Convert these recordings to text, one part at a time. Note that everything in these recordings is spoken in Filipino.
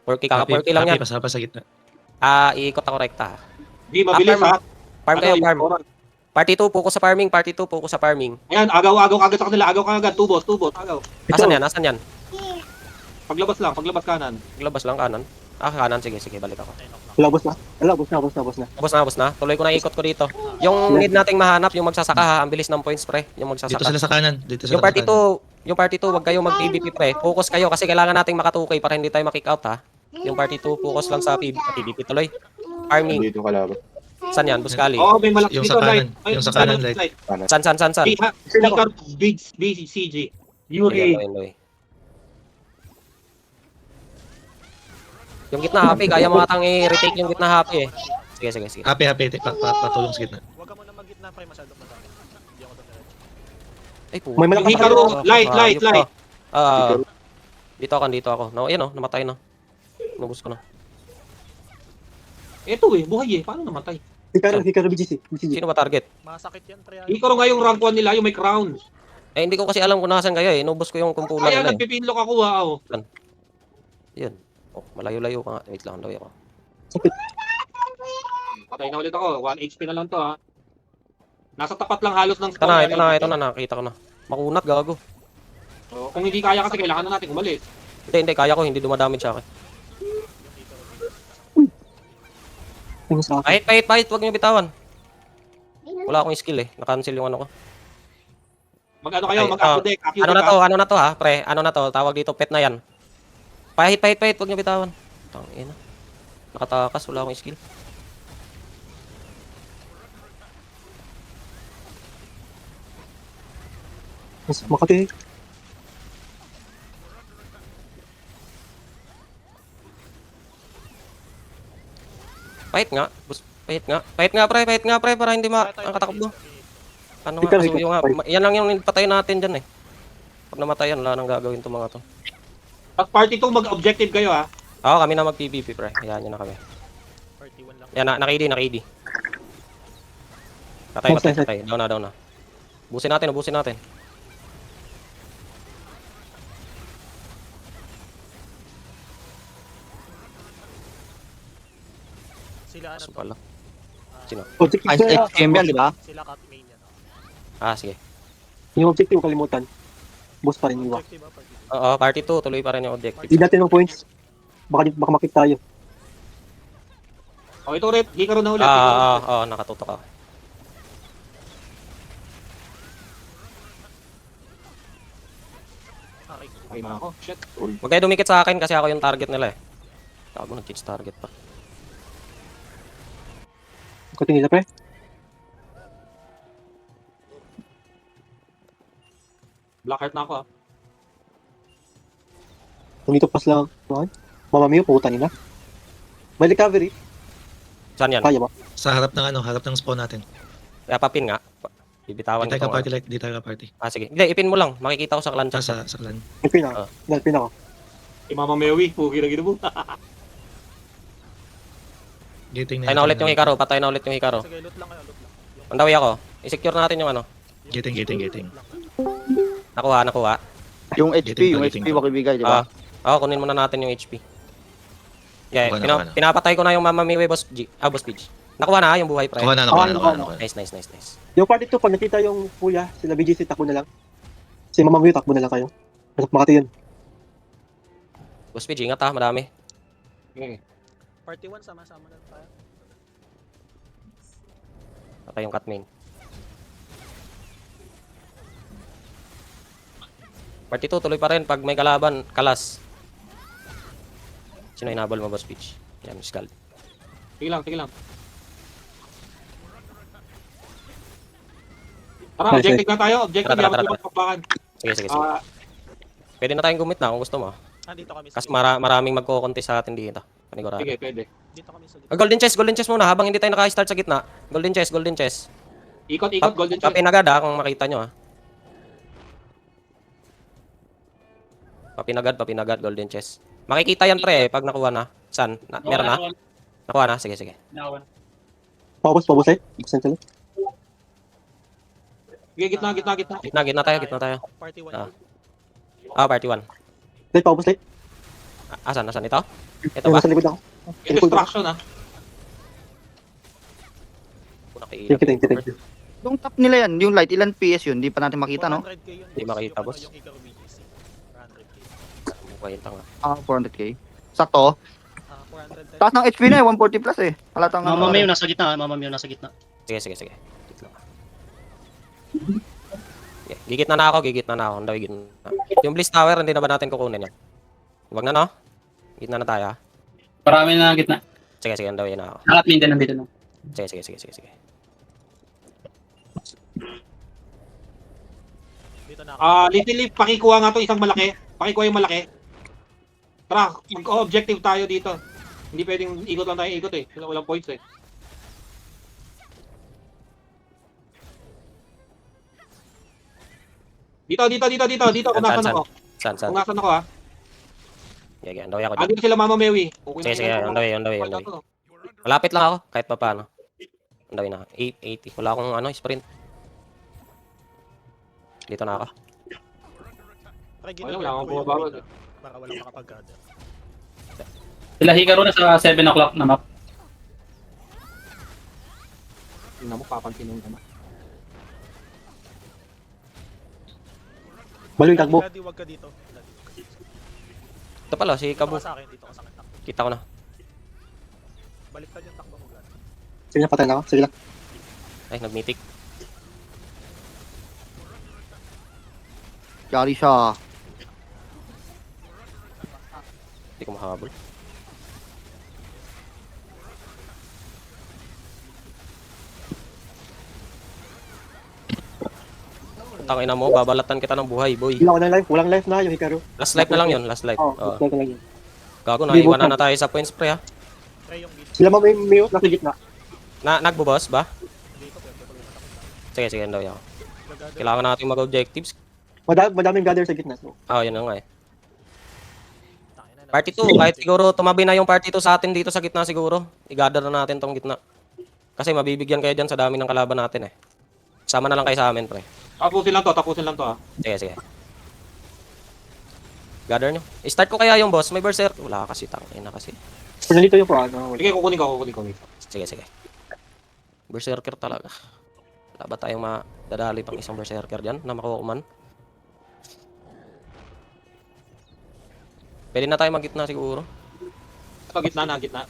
4K ka, Happy, 4K lang yan. pasapa sa gitna. Iikot ako rekta. Di, mabilis farm. ha. Farm kayo, yung farm. oras? Party 2, focus sa farming. Party 2, focus sa farming. Ayan, agaw kagad sa kanila. Agaw kagad. Tubos, agaw. Asan yan? Asan yan? Paglabas kanan. Maglabas lang kanan. Kanan. Sige, balik ako. Labos na. Labos na. Tapos na. Tuloy ko na ikot ko dito. Yung need nating mahanap, yung magsasaka ha. Ang bilis ng points, pre. Yung magsasaka. Dito sila sa kanan. Yung party 2, wag kayo mag-PVP, pre. Focus kayo kasi kailangan nating maka-2K para hindi tayo ma-kick out, ha. Yung party 2, focus lang sa PVP tuloy. Farming. Dito ka labas. Saan yan? Buskali. Oo, may malaki Yung dito. sa kanan. Light. Ay, Yung sa kanan, light. San? Hikar, BCG. Yuri. Loy. Yung gitna happy, kaya mo atang i-retake yung gitna happy eh. Sige. Happy. Patulong sa gitna. Huwag ka muna mag-gitna pre, masyadong madami. Hindi ako doon diretso. Ay, May malaki Hikaru, light. Dito ako. No, yan namatay na. Nubos ko na. Ito buhay Paano namatay? Hikaru BGC. Sino ba target? Masakit yan pre. Hikaru nga yung rank 1 nila, yung may crown. Hindi ko kasi alam kung nasan kayo eh. Nubos ko yung kumpulan Kaya nila eh. nagpipinlock ako Yun. Malayo-layo ka nga. Wait lang, dawi ako. Patay na ulit ako. 1 HP na lang to ha. Nasa tapat lang halos ng Ito na. Nakita ko na. Makunat, gago. Kung hindi kaya kasi kailangan na natin umalis. Hindi. Kaya ko. Hindi dumadamage sa akin. Pahit. Huwag niyo bitawan. Wala akong skill eh. Na-cancel yung ano ko. Mag-ano kayo, mag-acudec. Ano na to ha, pre? Ano na to? Tawag dito, pet na yan. Pahit. Huwag niyo bitawan. Tangina. Nakatakas. Wala akong skill. Makati. Pahit nga, pre, para hindi makatakbo. Ano nga, kasi yung, yan lang yung patay natin dyan eh. Pag namatayan, wala nang gagawin itong mga to. At party 2, mag-objective kayo ha. Oo, kami na mag-PVP, pre. Hayaan nyo na kami. Party 1 lang. Yan, naka-AD. Patay. Down na. Ubusin natin. Sila ano to? Pala. Sino? Objective HTML, di ba? Sila cut main yan. Sige. Yung objective kalimutan. Boss pa rin iwa. Objective ba? Party Oo, party 2, tuloy pa rin yung objective. Hindi natin ng points. Baka makik tayo. Ito ulit. Hikaru na ulit. Nakatutok ako. Okay. Ay na ako. Shit. Huwag kayo dumikit sa akin kasi ako yung target nila eh. Ako nag-change target pa. Ikutin nila, pre. Black heart na ako ha. Nandito pas lang. Mamamiyo, puta nila. May recovery. Saan yan? Kaya ba? Sa harap ng spawn natin. Kaya papin nga. Bibitawan Di ko. tayo ka party. Sige. Hindi, ipin mo lang. Makikita ko sa clan chat. Sa clan. Nagpin ako. Nagpin ako. Mama Mewi. Pugi na gino mo. Gating Patay na ulit yung Hikaru. Sige, loot lang kayo. Andawi ako. I-secure natin yung ano. Gating. Nakuha. Yung HP, Gating. wag ibigay, di ba? Kunin muna natin yung HP. Yeah, Nakuha na. pinapatay ko na yung Mama Miwe, Boss Beach. Nakuha na yung buhay, pre. Nakuha na. Nice. Yung party 2, pag nakita yung kuya, sila BGC, takbo na lang. Si Mama Miyo, takbo na lang kayo. Makati yun. Boss Beach, ingat ha, madami. Okay. Party 1, sama-sama na tayo. Patay yung cut main. Party 2, tuloy pa rin pag may kalaban, kalas. Sino inabol mo, Boss Beach? Yan, Skull. Sige lang. Tara, objective na tayo. Objective, Tara. yaman pagpakan. Sige. Pwede na tayong gumit na kung gusto mo. Dito kami sa Kasi maraming magko-contest sa atin dito. Panigurado. Sige, pwede. Dito kami sa Golden chest muna habang hindi tayo naka-start sa gitna. Golden chest. Ikot, golden chest. Papin agad kung makita nyo Papinagad, golden chest. Makikita yan pre pag nakuha na. Saan? Meron na? Nakuha na? Sige. Pabos eh. Buksan sila. Sige, gitna. Gitna tayo. Party 1. Party 1. Light, pabos light. Asan? Ito? Ito ba? Nasa likod ako. Yung destruction ah. Thank you. Yung top nila yan, yung light, ilan PS yun? Hindi pa natin makita, no? 400k yun. Hindi makita, boss. Yung Hikaru BGC. 400k. Bukayin tanga. 400k. Sakto. 410. Taas ng HP na eh, 140 plus eh. Halatang Mama Mayo nasa gitna, Mama Mayo nasa gitna. Sige. Wait lang. Okay, gigitna na ako. Ang daw gitna. Yung Bliss Tower, hindi na ba natin kukunin yan? Huwag na, no? Gitna na tayo, ha? Marami na gitna. Sige, ang daw na ako. Lahat min din nandito no. Sige. Dito na ako. Little Leaf, pakikuha nga to isang malaki. Pakikuha yung malaki. Tara, mag-objective tayo dito. Hindi pwedeng ikot lang tayo eh. Walang points eh. Dito. Kung nasan ako. Saan? Kung nasan ako ha. Sige, ang daw ako dyan. Dito sila Mama Mewi. Sige, on the way. Malapit lang ako, kahit pa paano. Ang daw na. 880. Wala akong sprint. Dito na ako. Try Wala akong bumababa. Para walang makapag-gather. Sila Hikaru na sa 7 o'clock na map. Tingnan mo, papansinin ka na. Balo yung tagbo. Glady, wag ka dito. Glady. Ito pala, si Dito ka Kabu. sa akin, dito ka sa akin. Takbo. Kita ko na. Baliktad yung takbo mo, Glady. Sige na, patay na ako. Sige lang. Ay, nag-mythic. Yari siya. Hindi ko makahabol. Tangina mo, babalatan kita ng buhay, boy. Wala ko na life. Walang life na yung Hikaru. Last life na lang yun, last life. Oo, Oo. last life na lang yun. Gago na, Hindi, iwanan bot na tayo sa points pre ha. Try yung mid. Sila Mamayo, nasa gitna. Nagbo-boss ba? Dito, pwede pag matakot. Sige, ang daw yan. Mag-gather. Kailangan natin mag-objectives. Madaming gather sa gitna. So, Yun na nga eh. Tangina na. Party 2, kahit siguro tumabi na yung party 2 sa atin dito sa gitna siguro. I-gather na natin tong gitna. Kasi mabibigyan kayo dyan sa dami ng kalaban natin eh. Sama na lang kayo sa amin pre. Tapusin lang to ha. Sige. Gather nyo. I-start ko kaya yung boss. May berserk. Wala kasi tangina kasi. kung nandito yung ano, Sige, kukunin ko. Sige. Berserker talaga. Wala ba tayong madadali pang isang berserker dyan na makukuman? Pwede na tayo mag-gitna siguro. Ito, gitna. Gitna.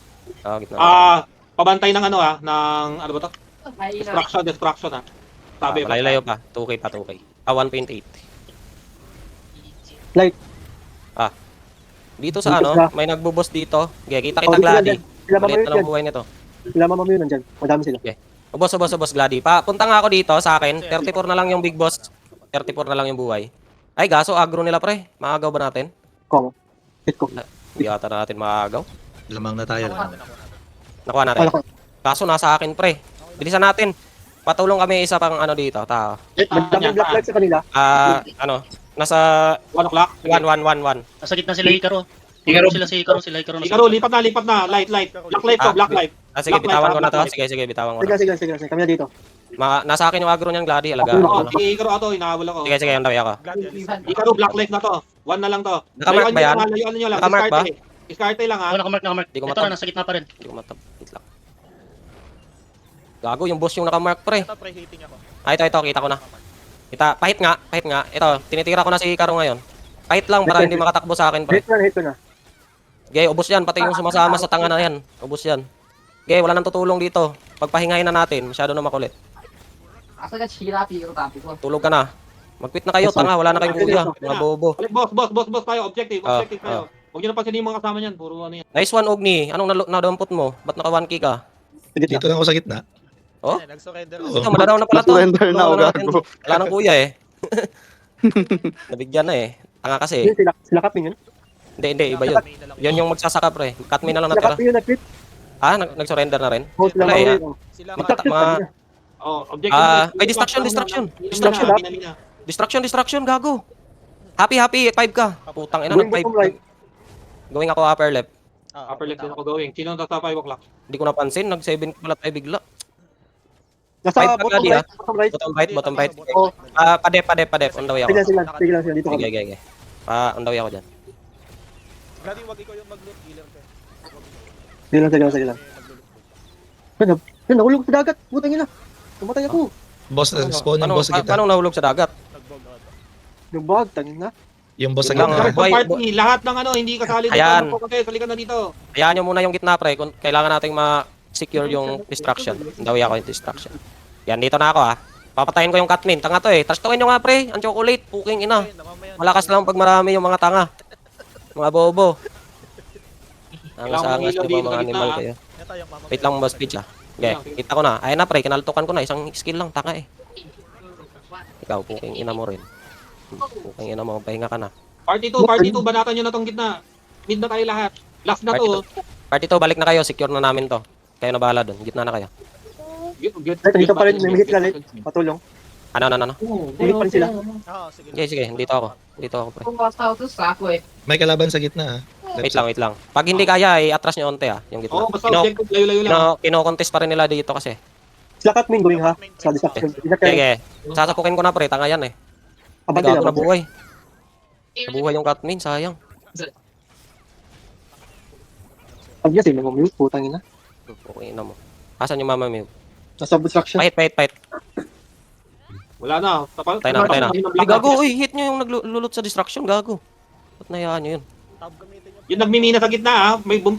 Pabantay ng ng ano ba to? Destruction ha. Sabi ba? Malayo pa. 2K pa, 2K. 1.8. light. Dito sa Dito sa- may nagbo-boss dito. Kita Oh, dito Glady. Sila Maliit Mamayo na lang yan. buhay nito. Sila Mamayo nandyan. Madami sila. Ubos, Glady. Punta nga ako dito sa akin. 34 na lang yung big boss. 34 na lang yung buhay. Ay, gaso, agro nila pre. Maagaw ba natin? Komo. Hit ko. Hindi yata natin maagaw. Lamang na tayo. Nakuha natin. Nakuha natin. Ano ko? Kaso nasa akin pre. Bilisan natin. Patulong kami isa pang dito. Tao. Madaming black light sa kanila. Nasa 1 o'clock. 1. Nasa gitna sila Hikaru. Hikaru sila si Hikaru nasa Hikaru, lipat na. Light. Black life. Sige, Black bitawan light, ko na to. black light. Sige, bitawan ko na. Sige. Kami na dito. Nasa akin yung agro niyan, Glady. Alaga. Oo, si Hikaru ato, inahabol ako. Sige, ang dawi ako. Glady, alisan. Hikaru, black life na to. 1 na lang to. Nakamark ba yan? Layuan nyo lang. Nakamark ba? Diskarte lang ha. Oh, nakamark. Di ko Ito matab- na, nasa gitna pa rin. Hindi ko matabit lang. Gago, yung boss yung nakamark pre. Ito, pre-hitting ako. Ito, kita ko na. Pahit nga. Ito, tinitira ko na si Hikaru ngayon. Pahit lang para hindi makatakbo sa akin pre. Hit ko na. Gay, ubos yan. Pati yung sumasama sa tanga na yan. Ubos yan. Gay, wala nang tutulong dito. Pagpahingahin na natin. Masyado na makulit. Tulog ka na. Mag-quit na kayo, tanga. Wala na kayong kuya. Mga bobo. Boss tayo. Objective tayo. Huwag nyo na pansinin yung mga kasama niyan. Puro ano yan. Nice one, Ogni. Anong nadampot mo? Ba't naka 1k ka? Sa gitna. Dito lang ako sa gitna. Oh? Nag-surrender Oo. ako. Ito, madadaw na pala to. Surrender na, Tulungan oh, natin. gago. Wala nang kuya eh. Nabigyan na eh. Tanga kasi. Yun, Sila Kaping yun. Hindi, iba yun. Main na lang Yun yung magsasaka pre. Cut me na lang Sila natira. Kaping yun nag-quit. Nag-surrender na rin? Oh, sila Wala eh, Mamayo. Sila Mag-tap mga- Oh, objective. Ay, distraction. Distraction. Distraction, gago. Happy, 5 ka. Putang ina, Going nag-5. bottom right. Going ako upper left. Upper left din ako going. Sino nasa 5 o'clock? Hindi ko napansin, nag-7 pala tayo bigla. Nasa Five bottom Glady, right. Bottom right. Bottom right. Oh. Padep, on the way ako. Sige lang. Dito Sige. kami. On the way ako dyan. Brady, wag ikaw yung mag-loot healer ka. Sige lang, sige lang, sige lang. Maglulot. Yan, nahulog sa dagat. Putang ina. Tumatay ako. Boss, spawn yung boss sa gitna. Paano nahulog sa dagat? Nagbog ata. Yung bag, tangin na. Yung boss sa Lang, gitna. Sa party, lahat ng ano, hindi kasali dito. Ayan. Ano po kasi, salikan na dito. Hayaan nyo muna yung gitna, pre. Kung kailangan nating ma-secure yung distraction. Dawi ako yung distraction. Yan, dito na ako, ha. Papatayin ko yung Catmin. Tanga to, eh. Trastukin nyo nga, pre. Ang chocolate. Puking ina. Ayun, namamayan. Malakas lang pag marami yung mga tanga. Mga bobo. Angas-angas, Kailangan di ba, dito mga sa gitna, animal ha? kayo. Yan tayo, mamamayan. Wait lang, boss pitch, ah. Okay, kita ko na. Ayun na, pre. Kinaltukan ko na. Isang skill lang, tanga, eh. Ikaw, puking ina mo rin. Puking ina mo, pahinga ka na. Party 2, banatan nyo na tong gitna. Mid na tayo lahat. Last na to. Party 2, balik na kayo. Secure na namin to. Kayo na bahala dun. Gitna na kayo. Ito, dito pa rin. May hit ka ulit. Patulong. Ano. Hit pa rin sila. Ah, sige. Sige. Dito ako. Dito ako, pre. May kalaban sa gitna, ah. Wait lang. Pag hindi kaya, i-atras nyo onte, ah. Yung gitna. Oo, basta objective, layo-layo lang. Kino-contest pa rin nila dito kasi. Sila Catmin going ha. Sa distraction. Ingat kayo. Sige. Sasapukin ko na, pre. Tanga yan, eh. Ay, Abante gago na. na buhay. Nabuhay yung Catmin, sayang. Pag niya sila mag-mute, putang ina. Okay na mo. Asan yung mama mo? Nasa distraction. Fight. Wala na. Patay na. Ay, gago, uy, hit nyo yung naglulot sa distraction, gago. Ba't nayaan nyo yun? Tab gamitin nyo. Yung nagmimina sa gitna, ha?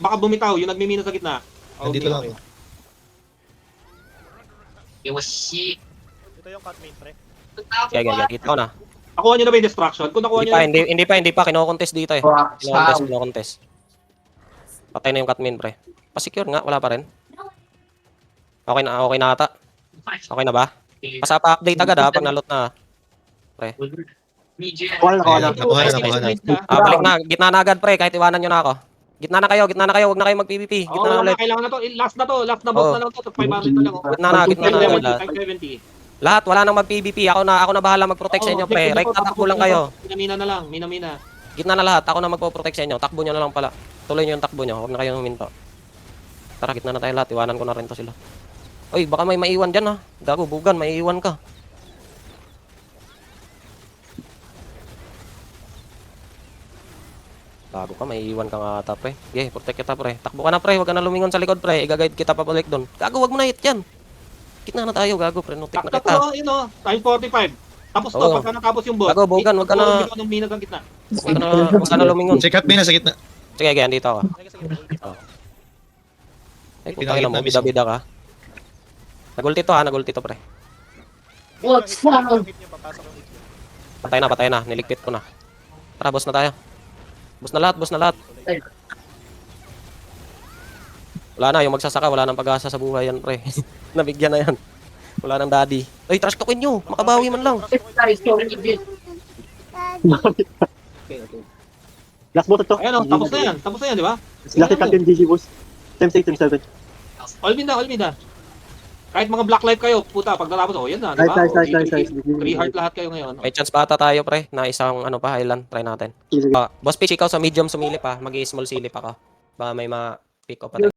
Baka bumitaw. Yung nagmimina sa gitna. Nandito lang ako. Ito yung cut main, pre. Sige, kita ko na. Nakuha nyo na ba yung distraction? Kung nakuha nyo Hindi pa. Kino-contest dito, eh. Kino-contest. Patay na yung Catmin, pre. Pa-secure nga, wala pa rin. Okay na ata. Okay na ba? Pa-update agad, ha, pag nalot na. Wala na. Nakuha na. Balik na. Gitna na agad, pre. Kahit iwanan nyo na ako. Gitna na kayo. Huwag na kayo mag-PvP. Oo, Gitna na ulit. kailangan na to. Last na to. Last na boss Oo. na lang to. 500 na lang. oh. Gitna na agad. 570. Lahat, wala nang mag-PvP. Ako na bahala mag-protect sa inyo, pre. Right, tatakbo lang kayo. Mina na lang. Mina. Gitna na lahat. Ako na magpo-protect sa inyo. Takbo nyo na lang pala. Tuloy nyo yung takbo nyo. Huwag na kayo huminto. Tara, gitna na tayo lahat. Iwanan ko na rin to sila. Uy, baka may maiwan dyan, ha. Gago, bugan. May iwan ka. Gago ka, may iwan ka nga ata, pre. Okay, protect kita, pre. Takbo ka na, pre. Huwag ka na lumingon sa likod, pre. Igagayad kita pabalik doon. Gago, wag mo na hit yan. Gitna na tayo, gago, pre. Nutik na Takta kita. to, yun o. Time 45. Tapos to, Oo. pagka natapos yung boss. Gago, bugan. Huwag ka na, Mina sa gitna. huwag ka na lumingon. Si Catmin na sa gitna. Sige, ganyan dito ako. Sige. Ay, putang ina mo, Pinakita bida-bida ka. Nagulti to, ha. Nagulti to, pre. What's wrong? Hit nyo, papasok yung hit nyo. Patay na. Niligpit ko na. Tara, boss na tayo. Boss na lahat. Wala na, yung magsasaka, wala nang pag-asa sa buhay yan, pre. Nabigyan na yan. Wala nang daddy. Uy, trash talkin nyo. Makabawi man lang. Last bot to. Ayan o, tapos na yan, di ba? Last hit Catmin GG boss. Times 8, times 7. All mid na. Kahit mga black life kayo, puta, pag natapos, yan na, di ba? Nice. 3 heart lahat kayo ngayon. May chance pa ata tayo, pre, na isang ano pa, highland. Try natin. Sige. Boss Pitch, ikaw sa medium sumilip, ha. Mag-i-small silip ako. Baka may ma-pick up pa tayo.